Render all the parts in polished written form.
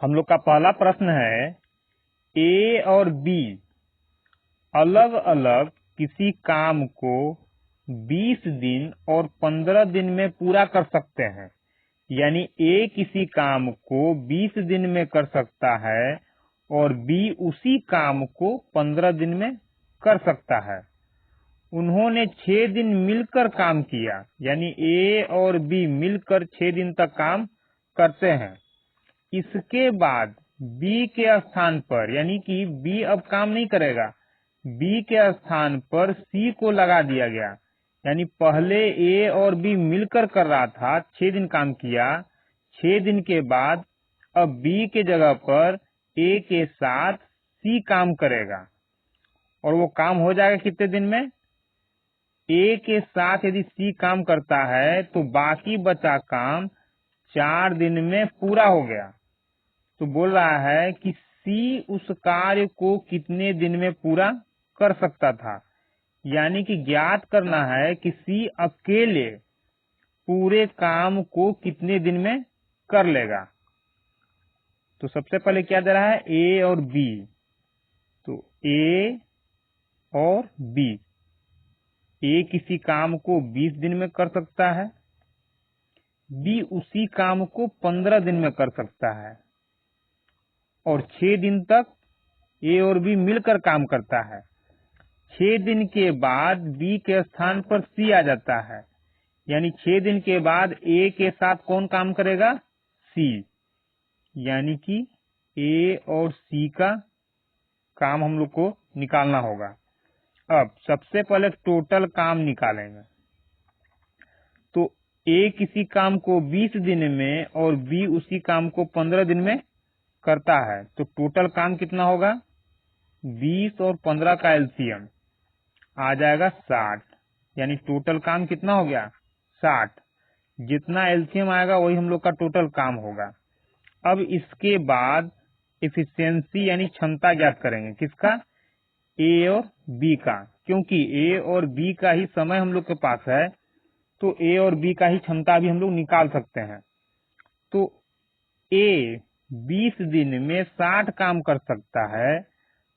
हम लोग का पहला प्रश्न है, ए और बी अलग अलग किसी काम को 20 दिन और 15 दिन में पूरा कर सकते हैं। यानी ए किसी काम को 20 दिन में कर सकता है और बी उसी काम को 15 दिन में कर सकता है। उन्होंने 6 दिन मिलकर काम किया, यानी ए और बी मिलकर 6 दिन तक काम करते हैं। इसके बाद बी के स्थान पर, यानी कि बी अब काम नहीं करेगा, बी के स्थान पर सी को लगा दिया गया। यानी पहले ए और बी मिलकर कर रहा था, 6 दिन काम किया, 6 दिन के बाद अब बी के जगह पर ए के साथ सी काम करेगा और वो काम हो जाएगा कितने दिन में? ए के साथ यदि सी काम करता है तो बाकी बचा काम 4 दिन में पूरा हो गया। तो बोल रहा है कि सी उस कार्य को कितने दिन में पूरा कर सकता था। यानी कि ज्ञात करना है कि सी अकेले पूरे काम को कितने दिन में कर लेगा। तो सबसे पहले क्या दे रहा है? ए और बी। तो ए और बी, ए किसी काम को 20 दिन में कर सकता है, बी उसी काम को 15 दिन में कर सकता है और 6 दिन तक ए और बी मिलकर काम करता है। 6 दिन के बाद बी के स्थान पर सी आ जाता है, यानी 6 दिन के बाद ए के साथ कौन काम करेगा? सी। यानी कि ए और सी का काम हम लोग को निकालना होगा। अब सबसे पहले टोटल काम निकालेंगे। तो ए किसी काम को 20 दिन में और बी उसी काम को 15 दिन में करता है, तो टोटल काम कितना होगा? 20 और 15 का एलसीएम आ जाएगा 60। यानी टोटल काम कितना हो गया? 60। जितना एलसीएम आएगा वही हम लोग का टोटल काम होगा। अब इसके बाद एफिशिएंसी यानी क्षमता ज्ञात करेंगे। किसका? ए और बी का। क्योंकि ए और बी का ही समय हम लोग के पास है, तो ए और बी का ही क्षमता भी हम लोग निकाल सकते हैं। तो ए 20 दिन में 60 काम कर सकता है,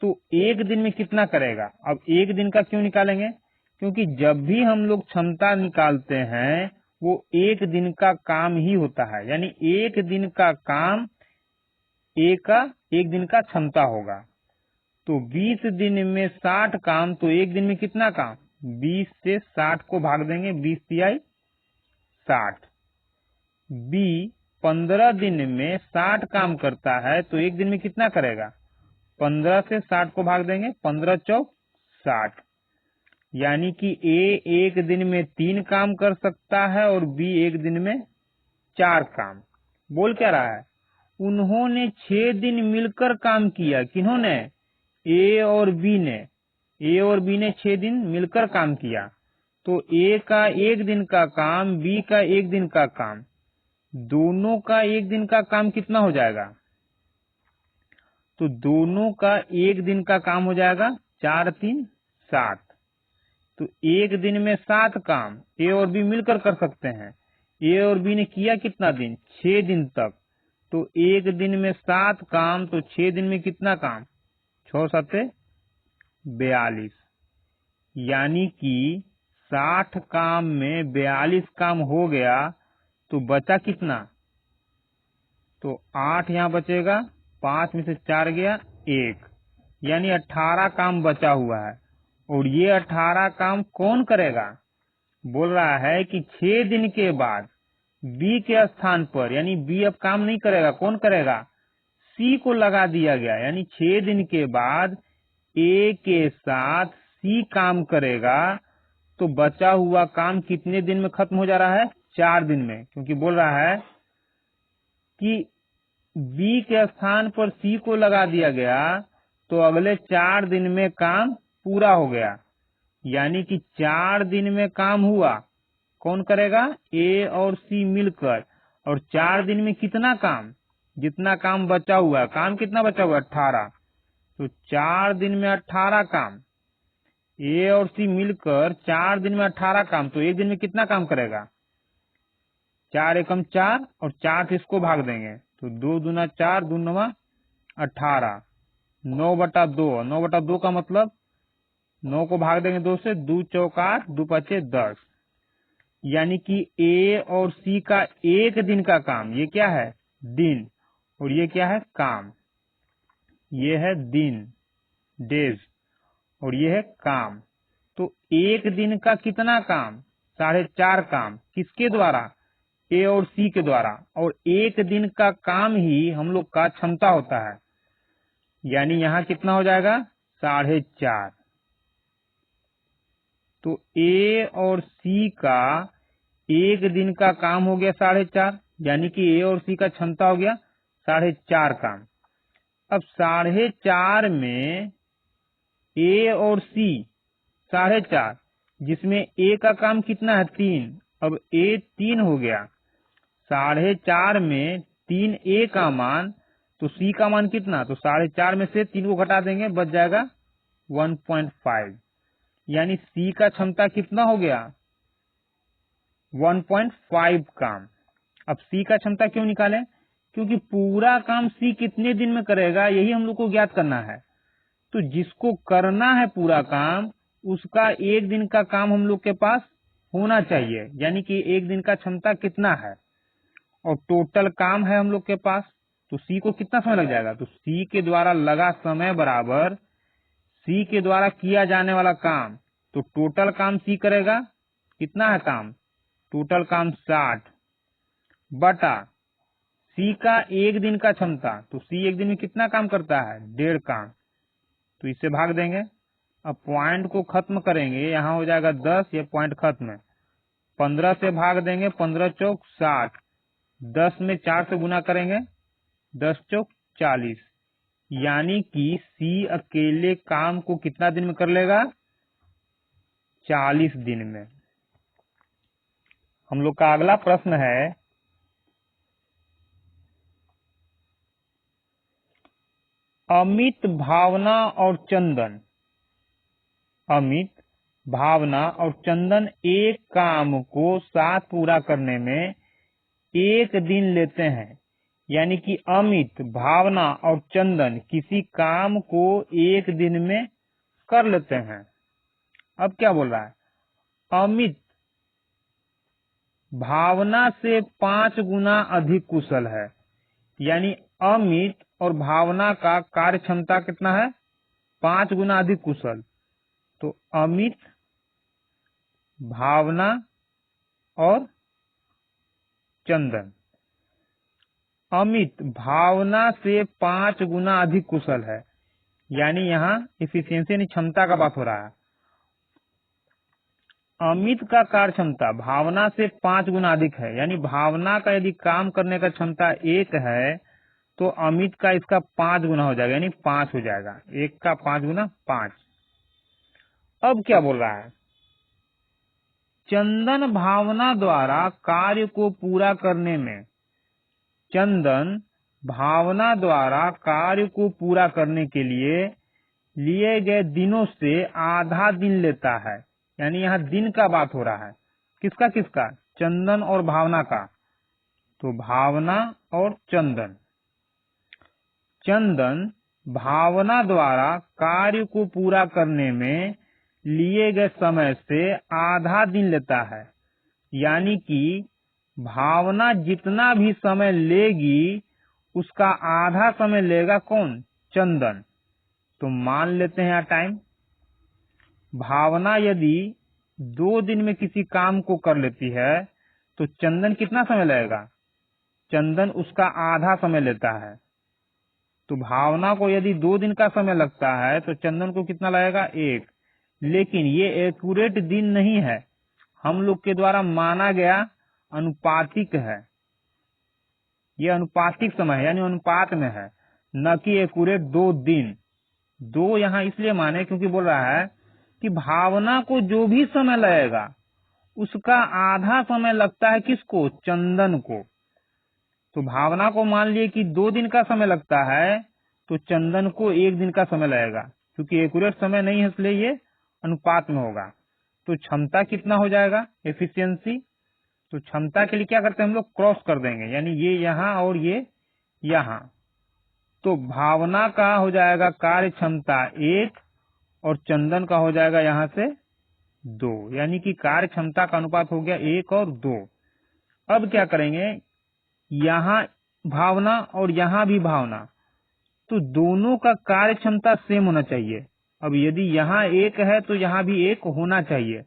तो एक दिन में कितना करेगा? अब एक दिन का क्यों निकालेंगे? क्योंकि जब भी हम लोग क्षमता निकालते हैं वो एक दिन का काम ही होता है। यानी एक दिन का काम ए का एक दिन का क्षमता होगा। तो 20 दिन में 60 काम, तो एक दिन में कितना काम? 20 से 60 को भाग देंगे, 20 तिहाई 60। बी 15 दिन में 60 काम करता है, तो एक दिन में कितना करेगा? 15 से 60 को भाग देंगे, 15 चौक 60। यानी कि ए एक दिन में 3 काम कर सकता है और बी एक दिन में 4 काम। बोल क्या रहा है? उन्होंने 6 दिन मिलकर काम किया। किन्होंने? ए और बी ने। ए और बी ने 6 दिन मिलकर काम किया। तो ए का एक दिन का काम, बी का एक दिन का काम, दोनों का एक दिन का काम कितना हो जाएगा? तो दोनों का एक दिन का काम हो जाएगा 4 3 7। तो एक दिन में 7 काम ए और बी मिलकर कर सकते हैं। ए और बी ने किया कितना दिन? 6 दिन तक। तो एक दिन में 7 काम, तो 6 दिन में कितना काम? 6 7 42। यानी कि 60 काम में 42 काम हो गया, तो बचा कितना? तो 8 यहाँ बचेगा, 5 में से 4 गया 1, यानी 18 काम बचा हुआ है। और ये 18 काम कौन करेगा? बोल रहा है कि 6 दिन के बाद बी के स्थान पर, यानी बी अब काम नहीं करेगा, कौन करेगा? सी को लगा दिया गया। यानी 6 दिन के बाद ए के साथ सी काम करेगा, तो बचा हुआ काम कितने दिन में खत्म हो जा रहा है? 4 दिन में। क्योंकि बोल रहा है कि बी के स्थान पर सी को लगा दिया गया, तो अगले 4 दिन में काम पूरा हो गया। यानी कि 4 दिन में काम हुआ, कौन करेगा? ए और सी मिलकर। और 4 दिन में कितना काम? जितना काम बचा हुआ है। काम कितना बचा हुआ है? 18। तो 4 दिन में 18 काम, ए और सी मिलकर 4 दिन में 18 काम, तो एक दिन में कितना काम करेगा? 4 एकम 4 और 4 से इसको भाग देंगे, तो 2 दूना 4, 2 नवा 18, 9/2। 9/2 का मतलब 9 को भाग देंगे 2 से, 2 चौक 8, 2 पचे 10। यानी कि ए और सी का एक दिन का काम, ये क्या है दिन, और ये क्या है काम। ये है दिन डेज और ये है काम। तो एक दिन का कितना काम, 4.5 काम, किसके द्वारा, ए और सी के द्वारा। और एक दिन का काम ही हम लोग का क्षमता होता है, यानी यहाँ कितना हो जाएगा 4.5। तो ए और सी का एक दिन का काम हो गया 4.5, यानी कि ए और सी का क्षमता हो गया 4.5 काम। अब 4.5 में ए और सी 4.5, जिसमें ए का काम कितना है 3, अब ए 3 हो गया। 4.5 में 3 ए का मान, तो सी का मान कितना, तो 4.5 में से 3 को घटा देंगे, बच जाएगा 1.5। यानी सी का क्षमता कितना हो गया 1.5 काम। अब सी का क्षमता क्यों निकालें, क्योंकि पूरा काम सी कितने दिन में करेगा यही हम लोग को ज्ञात करना है। तो जिसको करना है पूरा काम, उसका एक दिन का काम हम लोग के पास होना चाहिए, यानी कि एक दिन का क्षमता कितना है, और टोटल काम है हम लोग के पास। तो सी को कितना समय लग जाएगा, तो सी के द्वारा लगा समय बराबर सी के द्वारा किया जाने वाला काम। तो टोटल काम सी करेगा, कितना है काम, टोटल काम 60 बटा सी का एक दिन का क्षमता। तो सी एक दिन में कितना काम करता है 1.5 काम, तो इसे भाग देंगे। अब पॉइंट को खत्म करेंगे, यहाँ हो जाएगा 10, ये पॉइंट खत्म है। 15 से भाग देंगे, 15 चौक 60, 10 में 4 से गुना करेंगे, 10 चौक 40। यानी कि सी अकेले काम को कितना दिन में कर लेगा 40 दिन में। हम लोग का अगला प्रश्न है, अमित, भावना और चंदन। अमित, भावना और चंदन एक काम को साथ पूरा करने में 1 दिन लेते हैं। यानी कि अमित, भावना और चंदन किसी काम को 1 दिन में कर लेते हैं। अब क्या बोल रहा है, अमित भावना से 5 गुना अधिक कुशल है। यानी अमित और भावना का कार्य क्षमता कितना है 5 गुना अधिक कुशल। तो अमित, भावना और चंदन, अमित भावना से 5 गुना अधिक कुशल है, यानी यहाँ इफिशियंसी यानी क्षमता का बात हो रहा है। अमित का कार्य क्षमता भावना से 5 गुना अधिक है, यानी भावना का यदि काम करने का क्षमता 1 है, तो अमित का इसका 5 गुना हो जाएगा, यानी 5 हो जाएगा, 1 का 5 गुना 5। अब क्या बोल रहा है, चंदन भावना द्वारा कार्य को पूरा करने में, चंदन भावना द्वारा कार्य को पूरा करने के लिए गए दिनों से आधा दिन लेता है। यानी यहाँ दिन का बात हो रहा है, किसका किसका, चंदन और भावना का। तो भावना और चंदन, चंदन भावना द्वारा कार्य को पूरा करने में लिए गए समय से आधा दिन लेता है। यानी कि भावना जितना भी समय लेगी उसका आधा समय लेगा कौन, चंदन। तो मान लेते हैं यहाँ टाइम, भावना यदि 2 दिन में किसी काम को कर लेती है तो चंदन कितना समय लगेगा, चंदन उसका आधा समय लेता है। तो भावना को यदि 2 दिन का समय लगता है तो चंदन को कितना लगेगा 1। लेकिन ये एक्यूरेट दिन नहीं है, हम लोग के द्वारा माना गया अनुपातिक है, ये अनुपातिक समय है, यानी अनुपात में है, न कि एक्यूरेट 2 दिन। 2 यहाँ इसलिए माने क्योंकि बोल रहा है कि भावना को जो भी समय लगेगा उसका आधा समय लगता है किसको, चंदन को। तो भावना को मान लिए कि 2 दिन का समय लगता है, तो चंदन को 1 दिन का समय लगेगा, क्योंकि एक्यूरेट समय नहीं है इसलिए ये अनुपात में होगा। तो क्षमता कितना हो जाएगा, एफिशिएंसी। तो क्षमता के लिए क्या करते हैं हम लोग, क्रॉस कर देंगे, यानी ये यहाँ और ये यहाँ, तो भावना का हो जाएगा कार्य क्षमता 1 और चंदन का हो जाएगा यहाँ से 2, यानी कि कार्य क्षमता का अनुपात हो गया 1 और 2। अब क्या करेंगे, यहाँ भावना और यहाँ भी भावना, तो दोनों का कार्य क्षमता सेम होना चाहिए। अब यदि यहाँ 1 है तो यहाँ भी 1 होना चाहिए।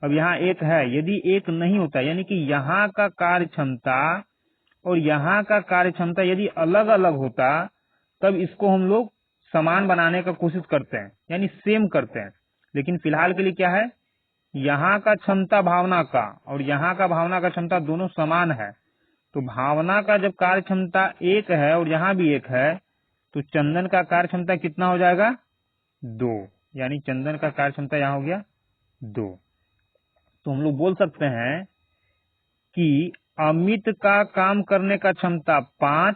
अब यहाँ 1 है, यदि 1 नहीं होता यानी कि यहाँ का कार्य क्षमता और यहाँ का कार्य क्षमता यदि अलग अलग होता, तब इसको हम लोग समान बनाने का कोशिश करते हैं, यानी सेम करते हैं। लेकिन फिलहाल के लिए क्या है, यहाँ का क्षमता भावना का और यहाँ का भावना का क्षमता दोनों समान है। तो भावना का जब कार्य क्षमता 1 है और यहाँ भी 1 है, तो चंदन का कार्य क्षमता कितना हो जाएगा 2, यानी चंदन का कार्य क्षमता यहाँ हो गया 2। तो हम लोग बोल सकते हैं कि अमित का काम करने का क्षमता 5,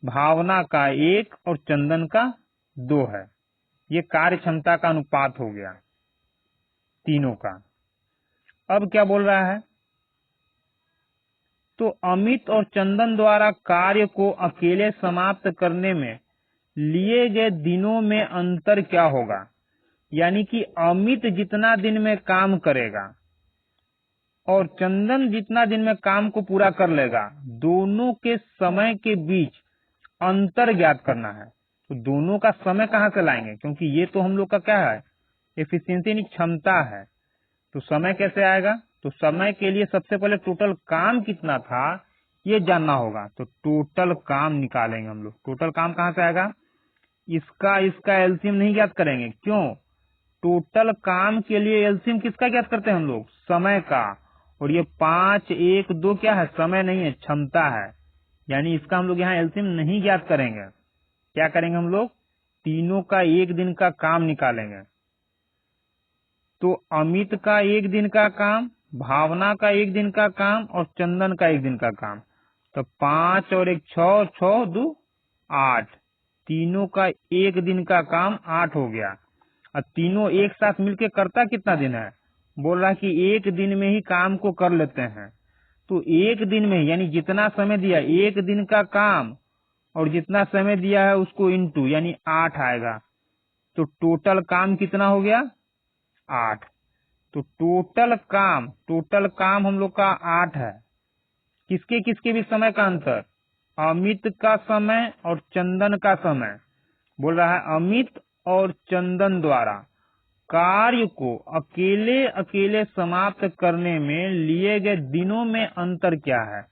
भावना का 1 और चंदन का 2 है। ये कार्य क्षमता का अनुपात हो गया तीनों का। अब क्या बोल रहा है, तो अमित और चंदन द्वारा कार्य को अकेले समाप्त करने में लिए गए दिनों में अंतर क्या होगा। यानी कि अमित जितना दिन में काम करेगा और चंदन जितना दिन में काम को पूरा कर लेगा, दोनों के समय के बीच अंतर ज्ञात करना है। तो दोनों का समय कहाँ से लाएंगे, क्योंकि ये तो हम लोग का क्या है, एफिशिएंसी यानी क्षमता है। तो समय कैसे आएगा, तो समय के लिए सबसे पहले टोटल काम कितना था ये जानना होगा। तो टोटल काम निकालेंगे हम लोग। टोटल काम कहाँ से आएगा, इसका एलसीएम नहीं ज्ञात करेंगे। क्यों, टोटल काम के लिए एलसीएम किसका ज्ञात करते हैं हम लोग, समय का। और ये 5, 1, 2 क्या है, समय नहीं है, क्षमता है। यानी इसका हम लोग यहाँ एलसीएम नहीं ज्ञात करेंगे। क्या करेंगे हम लोग, तीनों का 1 दिन का काम निकालेंगे। तो अमित का 1 दिन का काम, भावना का 1 दिन का काम और चंदन का 1 दिन का काम। तो 5 और 1 6, 6 2 8, तीनों का 1 दिन का काम 8 हो गया। और तीनों एक साथ मिलके करता कितना दिन है, बोल रहा कि 1 दिन में ही काम को कर लेते हैं। तो 1 दिन में यानी जितना समय दिया 1 दिन का काम और जितना समय दिया है उसको इंटू यानी 8 आएगा। तो टोटल काम कितना हो गया 8। तो टोटल काम हम लोग का 8 है। किसके किसके भी समय का अंतर, अमित का समय और चंदन का समय। बोल रहा है अमित और चंदन द्वारा कार्य को अकेले अकेले समाप्त करने में लिए गए दिनों में अंतर क्या है।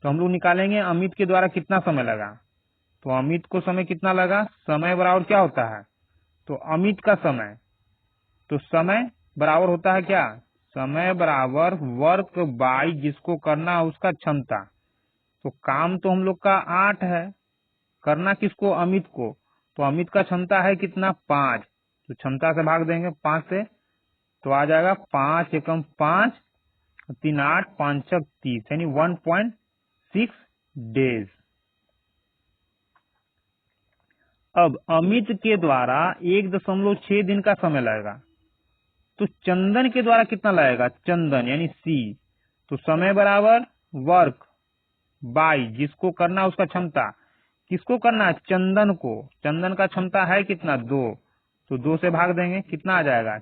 तो हम लोग निकालेंगे अमित के द्वारा कितना समय लगा। तो अमित को समय कितना लगा, समय बराबर क्या होता है, तो अमित का समय, तो समय बराबर होता है क्या, समय बराबर वर्क बाई जिसको करना है उसका क्षमता। तो काम तो हम लोग का 8 है, करना किसको, अमित को। तो अमित का क्षमता है कितना 5, तो क्षमता से भाग देंगे 5 से, तो आ जाएगा 5 एकम 5, 3 8 5 6 30 यानी 1.6 डेज। अब अमित के द्वारा 1.6 दिन का समय लगेगा। तो चंदन के द्वारा कितना लगेगा, चंदन यानी सी। तो समय बराबर वर्क बाई जिसको करना उसका क्षमता। किसको करना है, चंदन को। चंदन का क्षमता है कितना 2, तो 2 से भाग देंगे कितना आ जाएगा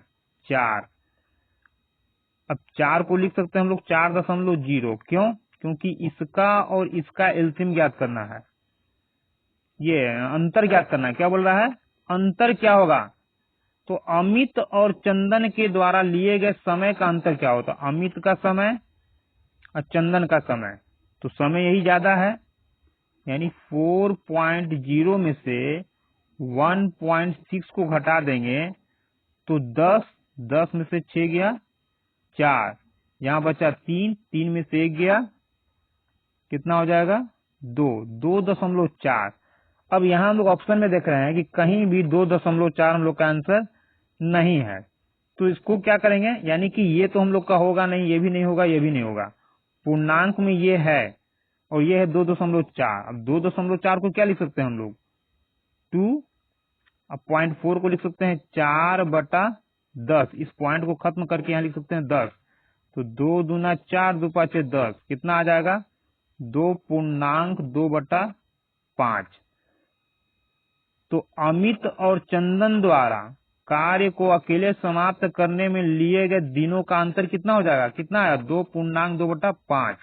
4। अब 4 को लिख सकते हैं हम लोग 4.0। क्यों, क्योंकि इसका और इसका एलसीएम ज्ञात करना है, ये अंतर ज्ञात करना है। क्या बोल रहा है, अंतर क्या होगा, तो अमित और चंदन के द्वारा लिए गए समय का अंतर क्या होता, अमित का समय और चंदन का समय। तो समय यही ज्यादा है, यानी 4.0 में से 1.6 को घटा देंगे तो 10 में से 6 गया 4, यहाँ बचा 3 में से 1 गया कितना हो जाएगा 2.4। अब यहाँ हम लोग ऑप्शन में देख रहे हैं कि कहीं भी 2.4 हम लोग का आंसर नहीं है। तो इसको क्या करेंगे, यानी कि ये तो हम लोग का होगा नहीं, ये भी नहीं होगा, ये भी नहीं होगा। पूर्णांक में ये है और ये है 2.4। अब 2.4 को क्या लिख सकते हैं हम लोग 2। अब 0.4 को लिख सकते हैं 4/10। इस पॉइंट को खत्म करके यहाँ लिख सकते हैं 10। तो 2 दूना 4, 2 5 10 कितना आ जाएगा 2.2/10। 5। तो अमित और चंदन द्वारा कार्य को अकेले समाप्त करने में लिए गए दिनों का अंतर कितना हो जाएगा? कितना है? 2.2/5।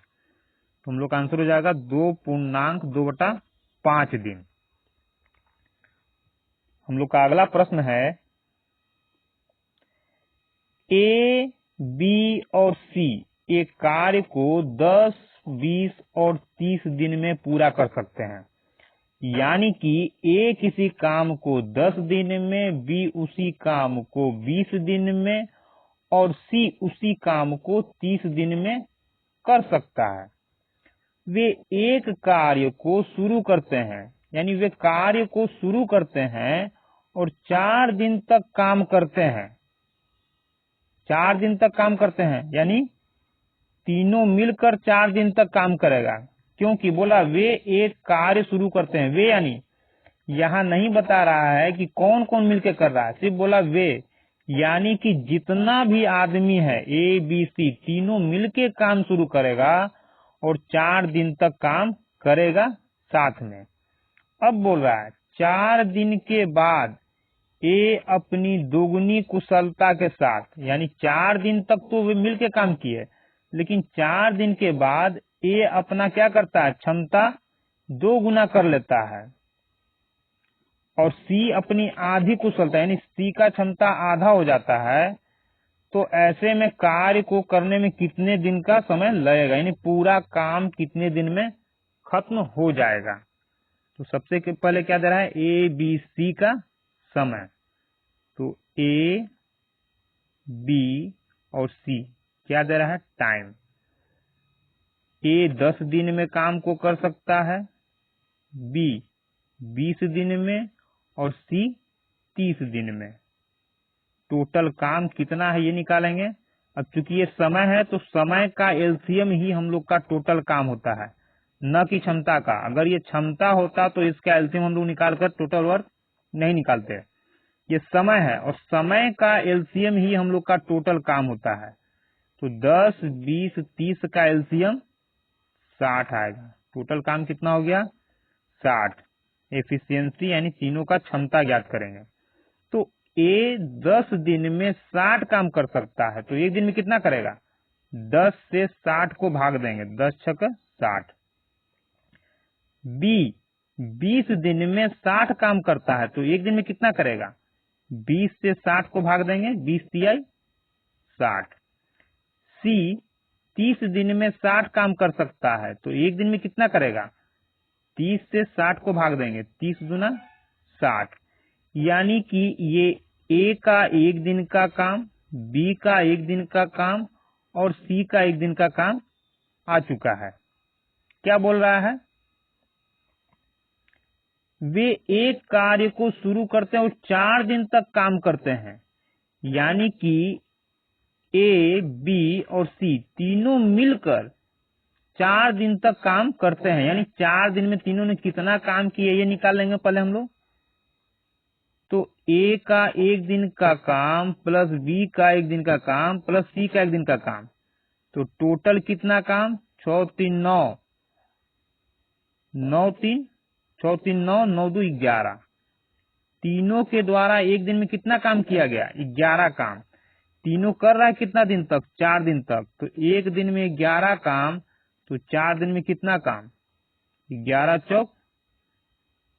तो हम लोग का आंसर हो जाएगा 2.2/5 दिन। हम लोग का अगला प्रश्न है, ए, बी और सी एक कार्य को 10, 20 और 30 दिन में पूरा कर सकते हैं। यानी कि ए किसी काम को 10 दिन में, बी उसी काम को 20 दिन में और सी उसी काम को 30 दिन में कर सकता है। वे एक कार्य को शुरू करते हैं, यानी वे कार्य को शुरू करते हैं और 4 दिन तक काम करते हैं। 4 दिन तक काम करते हैं, यानी तीनों मिलकर 4 दिन तक काम करेगा। क्योंकि बोला वे एक कार्य शुरू करते हैं, वे यानी यहाँ नहीं बता रहा है कि कौन कौन मिलकर कर रहा है, सिर्फ बोला वे, यानी कि जितना भी आदमी है ए, बी, सी तीनों मिलके काम शुरू करेगा और 4 दिन तक काम करेगा साथ में। अब बोल रहा है 4 दिन के बाद ए अपनी दोगुनी कुशलता के साथ, यानी 4 दिन तक तो वे मिलके काम किए, लेकिन 4 दिन के बाद ए अपना क्या करता है? क्षमता 2 गुना कर लेता है। और सी अपनी आधी कुशलता, यानी सी का क्षमता आधा हो जाता है। तो ऐसे में कार्य को करने में कितने दिन का समय लगेगा, यानी पूरा काम कितने दिन में खत्म हो जाएगा? तो सबसे पहले क्या दे रहा है? ए, बी, सी का समय। तो ए, बी और सी क्या दे रहा है? टाइम। ए 10 दिन में काम को कर सकता है, बी 20 दिन में और सी 30 दिन में। टोटल काम कितना है ये निकालेंगे। अब चूंकि ये समय है तो समय का एलसीएम ही हम लोग का टोटल काम होता है, न कि क्षमता का। अगर ये क्षमता होता तो इसका एलसीएम हम लोग निकालकर टोटल वर्क नहीं निकालते। ये समय है और समय का एलसीएम ही हम लोग का टोटल काम होता है। तो 10, 20, 30 का एलसीएम 60 आएगा। टोटल काम कितना हो गया? 60। एफिशिएंसी यानी तीनों का क्षमता ज्ञात करेंगे। तो ए 10 दिन में 60 काम कर सकता है, तो एक दिन में कितना करेगा? 10 से 60 को भाग देंगे, 10 छक 60। बी 20 दिन में 60 काम करता है, तो एक दिन में कितना करेगा? 20 से 60 को भाग देंगे, 20 तिहाई 60। सी 30 दिन में 60 काम कर सकता है, तो एक दिन में कितना करेगा? 30 से 60 को भाग देंगे, 30 दूना 60। यानी कि ये ए का एक दिन का काम, बी का एक दिन का काम और सी का एक दिन का काम आ चुका है। क्या बोल रहा है? वे एक कार्य को शुरू करते हैं और 4 दिन तक काम करते हैं। यानी कि ए, बी और सी तीनों मिलकर 4 दिन तक काम करते हैं। यानी 4 दिन में तीनों ने कितना काम किया ये निकाल लेंगे पहले हम लोग। तो ए का एक दिन का काम प्लस बी का एक दिन का काम प्लस सी का एक दिन का काम, तो टोटल कितना काम? 6 3 9, 9 3 6 3 9, 9 2 11। तीनों के द्वारा एक दिन में कितना काम किया गया? 11 काम। तीनों कर रहा है कितना दिन तक? 4 दिन तक। तो एक दिन में 11 काम, तो 4 दिन में कितना काम? 11 चौक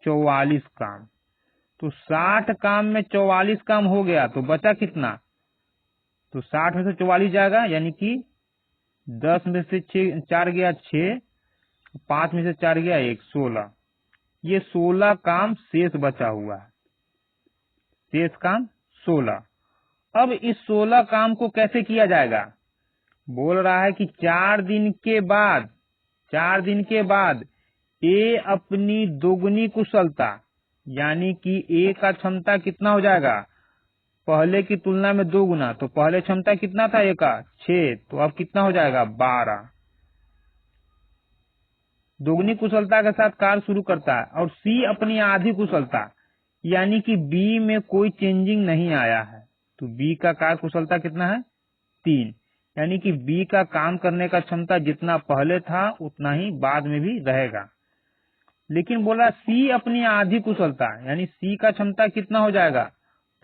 44 काम। तो 60 काम में 44 काम हो गया, तो बचा कितना? तो 60 में से 44 जाएगा, यानी कि 10 में से 4 गया 6, 5 में से 4 गया 1, 16। ये 16 काम शेष बचा हुआ है, शेष काम 16। अब इस 16 काम को कैसे किया जाएगा? बोल रहा है कि 4 दिन के बाद ए अपनी दोगुनी कुशलता, यानी कि ए का क्षमता कितना हो जाएगा? पहले की तुलना में 2 गुना। तो पहले क्षमता कितना था ए का? 6, तो अब कितना हो जाएगा? 12। दोगुनी कुशलता के साथ कार्य शुरू करता है। और सी अपनी आधी कुशलता, यानी कि बी में कोई चेंजिंग नहीं आया है, तो बी का कार्य कुशलता कितना है? 3। यानी कि बी का काम करने का क्षमता जितना पहले था उतना ही बाद में भी रहेगा। लेकिन बोला सी अपनी आधी कुशलता, यानी सी का क्षमता कितना हो जाएगा,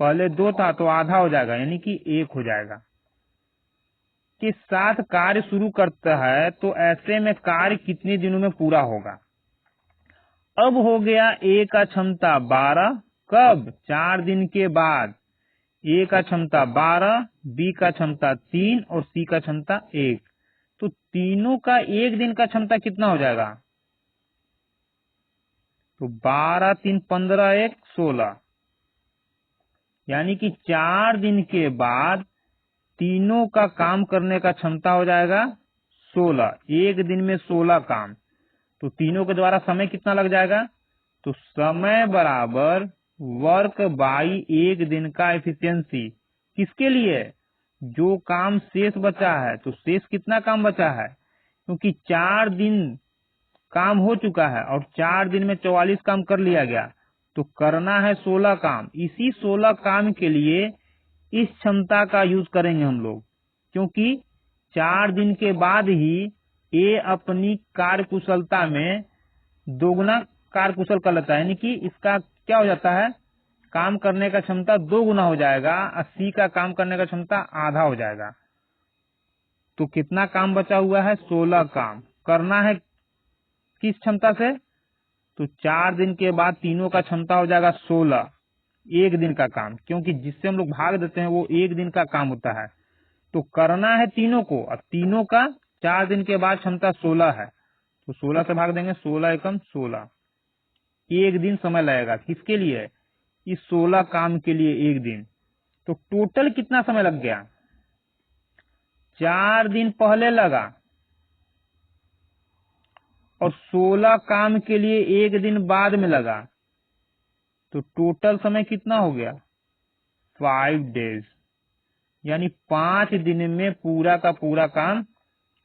पहले 2 था तो आधा हो जाएगा, यानी कि 1 हो जाएगा, के साथ कार्य शुरू करता है, तो ऐसे में कार्य कितने दिनों में पूरा होगा। अब हो गया ए का क्षमता 12, कब, 4 दिन के बाद। ए का क्षमता 12, बी का क्षमता 3 और सी का क्षमता 1, तो तीनों का 1 दिन का क्षमता कितना हो जाएगा, तो 12 3 15 1 16, यानी कि 4 दिन के बाद तीनों का काम करने का क्षमता हो जाएगा 16, 1 दिन में 16 काम, तो तीनों के द्वारा समय कितना लग जाएगा, तो समय बराबर वर्क बाई 1 दिन का एफिशिएंसी। किसके लिए, जो काम शेष बचा है, तो शेष कितना काम बचा है, क्योंकि 4 दिन काम हो चुका है और 4 दिन में 44 काम कर लिया गया, तो करना है 16 काम। इसी 16 काम के लिए इस क्षमता का यूज करेंगे हम लोग, क्योंकि 4 दिन के बाद ही ये अपनी कार्यकुशलता में दोगुना कार्यकुशल कर लेता है, यानी कि इसका क्या हो जाता है, काम करने का क्षमता 2 गुना हो जाएगा, 80 का काम करने का क्षमता आधा हो जाएगा। तो कितना काम बचा हुआ है, 16 काम करना है किस क्षमता से, तो 4 दिन के बाद तीनों का क्षमता हो जाएगा 16, 1 दिन का काम, क्योंकि जिससे हम लोग भाग देते हैं वो 1 दिन का काम होता है, तो करना है तीनों को, और तीनों का 4 दिन के बाद क्षमता 16 है, तो 16 से भाग देंगे, 16 एकम 16, 1 दिन समय लगेगा। किसके लिए, इस 16 काम के लिए 1 दिन। तो टोटल कितना समय लग गया, 4 दिन पहले लगा और 16 काम के लिए 1 दिन बाद में लगा, तो टोटल समय कितना हो गया, 5 डेज, यानी 5 दिन में पूरा का पूरा काम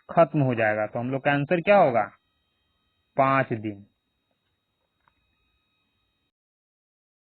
खत्म हो जाएगा। तो हम लोग का आंसर क्या होगा, 5 दिन।